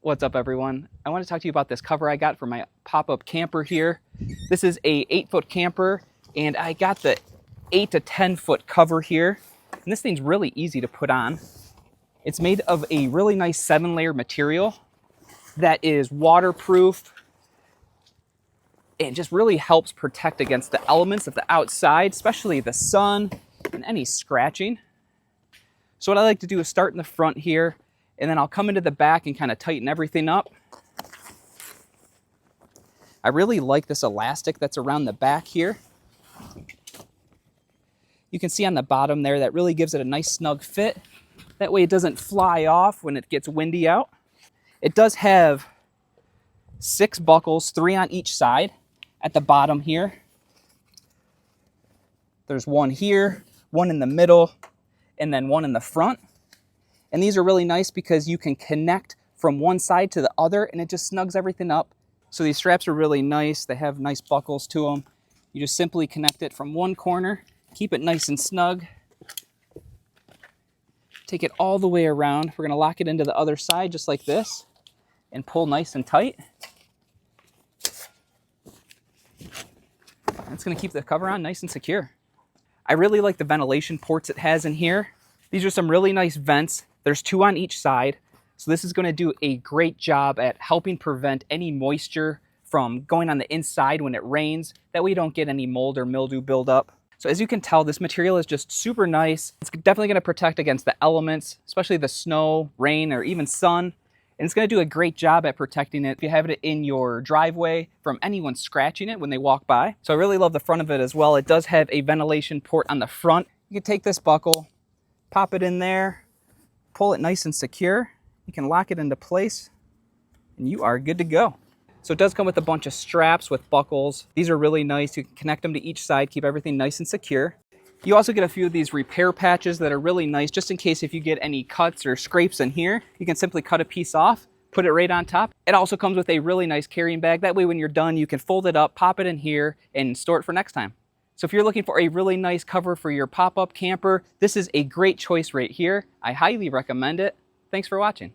What's up, everyone? I want to talk to you about this cover I got for my pop-up camper here. This is a 8-foot camper, and I got the 8 to 10 foot cover here. And this thing's really easy to put on. It's made of a really nice 7-layer material that is waterproof and just really helps protect against the elements of the outside, especially the sun and any scratching. So what I like to do is start in the front here, and then I'll come into the back and kind of tighten everything up. I really like this elastic that's around the back here. You can see on the bottom there, that really gives it a nice snug fit. That way it doesn't fly off when it gets windy out. It does have 6 buckles, 3 on each side at the bottom here. There's one here, one in the middle, and then one in the front. And these are really nice because you can connect from one side to the other and it just snugs everything up. So these straps are really nice. They have nice buckles to them. You just simply connect it from one corner, keep it nice and snug. Take it all the way around. We're gonna lock it into the other side just like this and pull nice and tight. That's gonna keep the cover on nice and secure. I really like the ventilation ports it has in here. These are some really nice vents. There's 2 on each side. So this is going to do a great job at helping prevent any moisture from going on the inside when it rains. That way you don't get any mold or mildew buildup. So as you can tell, this material is just super nice. It's definitely going to protect against the elements, especially the snow, rain, or even sun. And it's going to do a great job at protecting it if you have it in your driveway from anyone scratching it when they walk by. So I really love the front of it as well. It does have a ventilation port on the front. You can take this buckle, pop it in there, pull it nice and secure. You can lock it into place and you are good to go. So it does come with a bunch of straps with buckles. These are really nice. You can connect them to each side, keep everything nice and secure. You also get a few of these repair patches that are really nice, just in case if you get any cuts or scrapes in here, you can simply cut a piece off, put it right on top. It also comes with a really nice carrying bag. That way when you're done, you can fold it up, pop it in here, and store it for next time. So if you're looking for a really nice cover for your pop-up camper, this is a great choice right here. I highly recommend it. Thanks for watching.